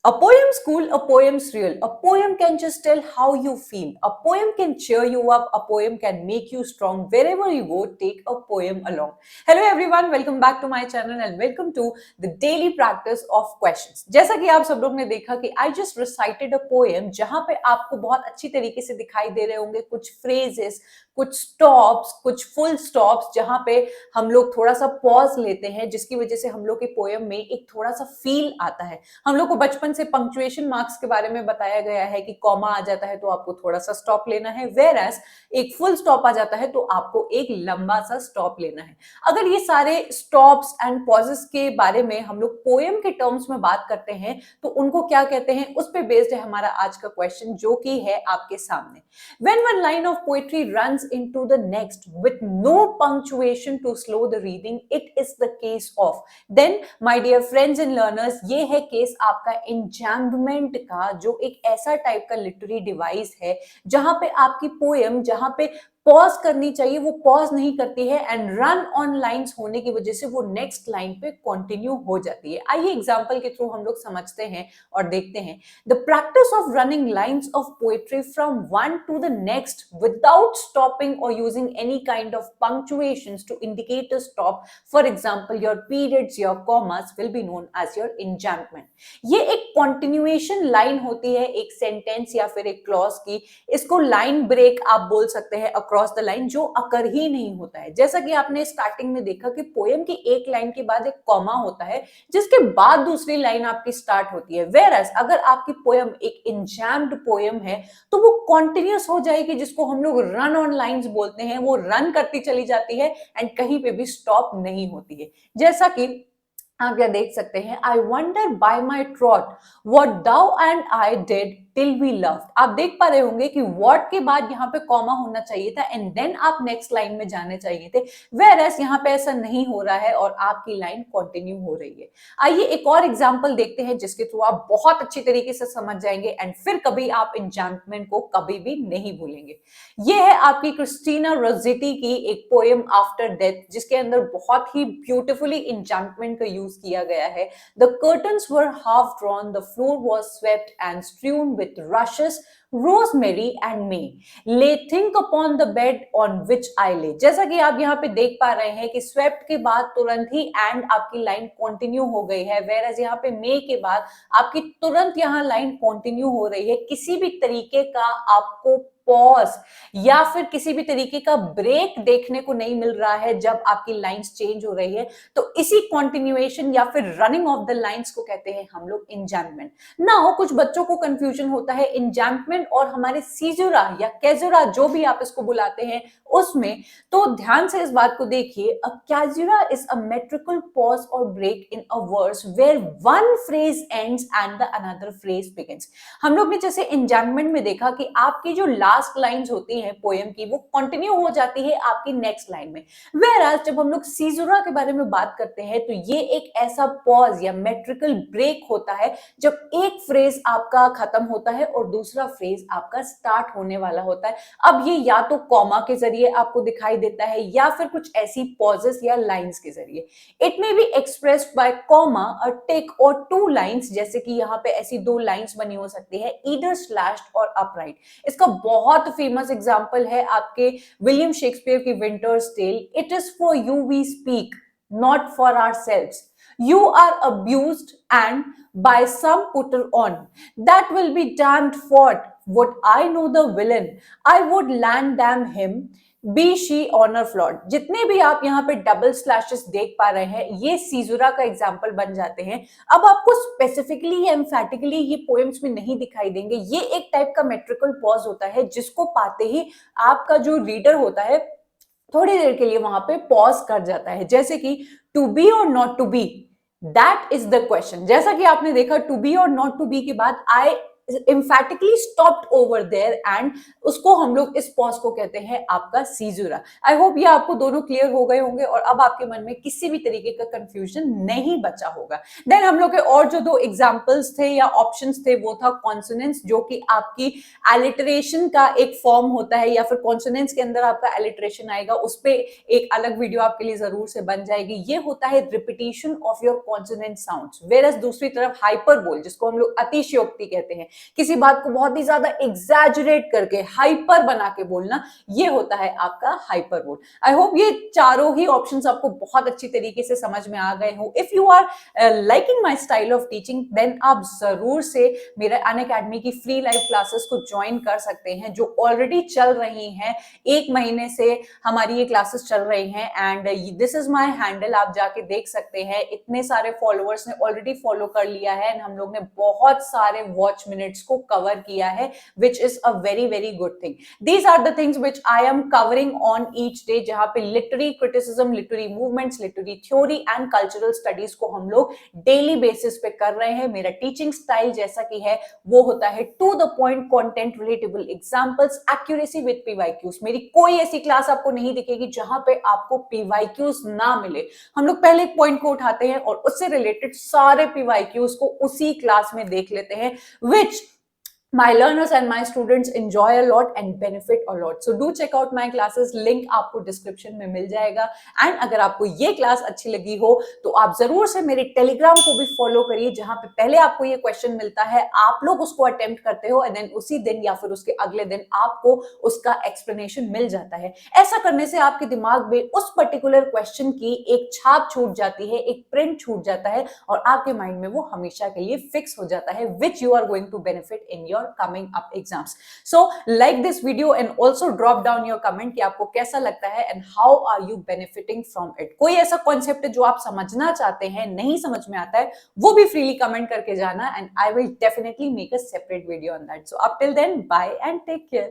A poem's cool, a poem's real. A poem can just tell how you feel. A poem can cheer you up. A poem can make you strong. Wherever you go, take a poem along. Hello everyone, welcome back to my channel and welcome to the daily practice of questions. जैसा कि आप सब लोग ने देखा कि I just recited a poem जहां पे आपको बहुत अच्छी तरीके से दिखाई दे रहे होंगे कुछ phrases, कुछ स्टॉप्स, कुछ फुल स्टॉप्स जहां पे हम लोग थोड़ा सा पॉज लेते हैं जिसकी वजह से हम लोग के पोएम में एक थोड़ा सा फील आता है। हम लोग को बचपन से पंक्चुएशन मार्क्स के बारे में बताया गया है कि कॉमा आ जाता है तो आपको थोड़ा सा स्टॉप लेना है, वेयर एज एक फुल स्टॉप आ जाता है तो आपको एक लंबा सा स्टॉप लेना है। अगर ये सारे स्टॉप्स एंड पॉजेस के बारे में हम लोग पोएम के टर्म्स में बात करते हैं तो उनको क्या कहते हैं, उस पे बेस्ड है हमारा आज का क्वेश्चन जो कि है आपके सामने। When one line of poetry runs into the next with no punctuation to slow the reading, it is the case of, then my dear friends and learners, ये है केस आपका enjambment का, जो एक ऐसा टाइप का लिटरेरी डिवाइस है जहां पे आपकी पोएम जहां पे पॉज करनी चाहिए वो पॉज नहीं करती है एंड रन ऑन लाइंस होने की वजह से वो नेक्स्ट लाइन पे कंटिन्यू हो जाती है। आइए एग्जांपल के थ्रू हम लोग समझते हैं और देखते हैं। The practice of running lines of poetry from one to the next without stopping और using any kind of punctuations to indicate a stop, for example your periods, your commas will be known as your enchantment. ये एक continuation line होती है एक sentence या फिर एक clause की। इसको लाइन ब्रेक आप बोल सकते हैं अक्रॉस द लाइन, जो अकर ही नहीं होता है। जैसा कि आपने स्टार्टिंग में देखा कि पोएम की एक लाइन के बाद एक कॉमा होता है जिसके बाद दूसरी लाइन आपकी स्टार्ट होती है। वेयरएज अगर आपकी पोएम एक इंजैम्ड पोएम है तो वो कॉन्टिन्यूस हो जाएगी, जिसको हम लोग रन ऑन लाइंस बोलते हैं। वो रन करती चली जाती है एंड कहीं पे भी स्टॉप नहीं होती है। जैसा कि आप यह देख सकते हैं, I wonder by my troth what thou and I did till we loved. आप देख पा रहे होंगे कि व्हाट के बाद यहाँ पे कॉमा होना चाहिए था एंड देन आप नेक्स्ट लाइन में जाने चाहिए थे, वेयर एज यहाँ पे ऐसा नहीं हो रहा है और आपकी लाइन कंटिन्यू हो रही है। आइए एक और एग्जांपल देखते हैं जिसके थ्रू आप बहुत अच्छी तरीके से समझ जाएंगे एंड फिर कभी आप एन्चैंटमेंट को कभी भी नहीं भूलेंगे। ये है आपकी क्रिस्टीना रोसेटी की एक पोएम आफ्टर डेथ, जिसके अंदर बहुत ही ब्यूटिफुली एन्चैंटमेंट का यूज किया गया है। The curtains were half drawn, the floor was swept and strewn with rushes, rosemary and may, lay think upon the bed on which I lay। जैसा कि आप यहाँ पे देख पा रहे हैं कि स्वेप्ट के बाद तुरंत ही एंड आपकी लाइन कंटिन्यू हो गई है, वेयरएज यहाँ पे मे के बाद आपकी तुरंत यहाँ लाइन कंटिन्यू हो रही है। किसी भी तरीके का आपको पॉज या फिर किसी भी तरीके का ब्रेक देखने को नहीं मिल रहा है जब आपकी लाइंस चेंज हो रही है। तो इसी कंटिन्यूएशन या फिर रनिंग ऑफ द लाइंस को कहते हैं हम लोग एन्चैंटमेंट। नाउ कुछ बच्चों को कंफ्यूजन होता है एन्चैंटमेंट और हमारे सीजुरा या कैजुरा, जो भी आप इसको बुलाते हैं, उसमें। तो ध्यान से इस बात को देखिए। A caesura is a metrical pause और break in a verse where one phrase ends and the another phrase begins. हम लोग ने जैसे एन्चैंटमेंट में देखा कि आपकी जो लास्ट लाइंस होती हैं पोएम की वो कंटिन्यू हो जाती है आपकी नेक्स्ट लाइन में, वेयरएज जब हम लोग सीजुरा के बारे में बात करते हैं तो ये एक ऐसा पॉज या मेट्रिकल ब्रेक होता है जब एक फ्रेज आपका खत्म होता है और दूसरा फ्रेज आपका स्टार्ट होने वाला होता है। अब ये या तो कॉमा के जरिए आपको दिखाई देता है या फिर कुछ ऐसी पॉजेस या लाइंस के जरिए। It may be expressed by comma, a tick और टू लाइंस, जैसे कि यहाँ पे ऐसी दो लाइंस बनी हो सकती है, ईदर स्लैश्ड और अपराइट। इसका बहुत फेमस एग्जांपल है आपके विलियम शेक्सपियर की Winter's Tale. It is for you we speak, not for ourselves. You are abused and by some put on, that will be damned fought. Would I know the villain, I would land damn him, be she honor flawed। जितने भी आप यहाँ पे double slashes देख पा रहे हैं ये सीजुरा का एग्जाम्पल बन जाते हैं। अब आपको स्पेसिफिकली या एम्फेटिकली ये पोएम्स में नहीं दिखाई देंगे। ये एक टाइप का मेट्रिकल पॉज होता है जिसको पाते ही आपका जो रीडर होता है थोड़ी देर के लिए वहां पे पॉज कर जाता है, जैसे कि टू बी और not to be, that is the question. जैसा कि आपने देखा टू बी और नॉट टू बी के बाद आई emphatically stopped over there and उसको हम लोग इस पॉज को कहते हैं आपका सीजुरा। आई होप ये आपको दोनों क्लियर हो गए होंगे और अब आपके मन में किसी भी तरीके का कंफ्यूजन नहीं बचा होगा। देन हम लोग के और जो दो एग्जांपल्स थे या ऑप्शंस थे वो था कॉन्सोनेंट्स, जो कि आपकी एलिटरेशन का एक फॉर्म होता है, या फिर कॉन्सोनेंट्स के अंदर आपका एलिटरेशन आएगा, उस पे एक अलग वीडियो आपके लिए जरूर से बन जाएगी। ये होता है repetition of your consonant sounds. Whereas दूसरी तरफ हाइपरबोल, जिसको हम लोग अतिशयोक्ति कहते हैं, किसी बात को बहुत ही ज्यादा एग्जैजरेट करके हाइपर बना के बोलना, ये होता है आपका हाइपरबोल। आई होप ये चारों ही ऑप्शंस आपको बहुत अच्छी तरीके से समझ में आ गए हो। If you are liking my style of teaching then आप जरूर से मेरे अनअकैडमी की फ्री लाइव क्लासेस को ज्वाइन कर सकते हैं, जो ऑलरेडी चल रही हैं। 1 महीने से हमारी ये क्लासेस चल रही हैं and this is my handle, आप जाके देख सकते हैं। इतने सारे फॉलोअर्स ने ऑलरेडी फॉलो कर लिया है एंड हम लोग ने बहुत सारे वॉच मिनट्स को कवर किया है, which is a very very good thing. These are the things which I am covering on each day, जहां पे literary criticism, literary movements, literary theory and cultural studies को हम लोग डेली बेसिस पे कर रहे हैं। मेरा टीचिंग स्टाइल जैसा कि है वो होता है to the point, content relatable examples, accuracy with PYQs. मेरी कोई ऐसी क्लास आपको नहीं दिखेगी जहां पे आपको पीवाईक्यूज ना मिले। हम लोग पहले एक पॉइंट को उठाते हैं और उससे रिलेटेड सारे पीवाईक्यूज को उसी क्लास में देख लेते हैं, which my learners and my students enjoy a lot and benefit a lot. So do check out my classes, link आपको डिस्क्रिप्शन में मिल जाएगा। एंड अगर आपको ये क्लास अच्छी लगी हो तो आप जरूर से मेरे टेलीग्राम को भी फॉलो करिए, जहां पे पहले आपको ये क्वेश्चन मिलता है, आप लोग उसको अटेम्प्ट करते हो एंड देन उसी दिन या फिर उसके अगले दिन आपको उसका एक्सप्लेनेशन मिल जाता है। ऐसा करने से आपके दिमाग में उस पर्टिकुलर क्वेश्चन की एक छाप छूट जाती है, एक प्रिंट छूट जाता है और आपके माइंड में वो हमेशा के लिए फिक्स हो जाता है, which you are going to benefit in your coming up exams. So like this video and also drop down your comment कि आपको कैसा लगता है and how are you benefiting from it. कोई ऐसा कॉन्सेप्ट है जो आप समझना चाहते हैं, नहीं समझ में आता है, वो भी फ्रीली कमेंट करके जाना and I will definitely make a separate video on that. So up till then, bye and take care.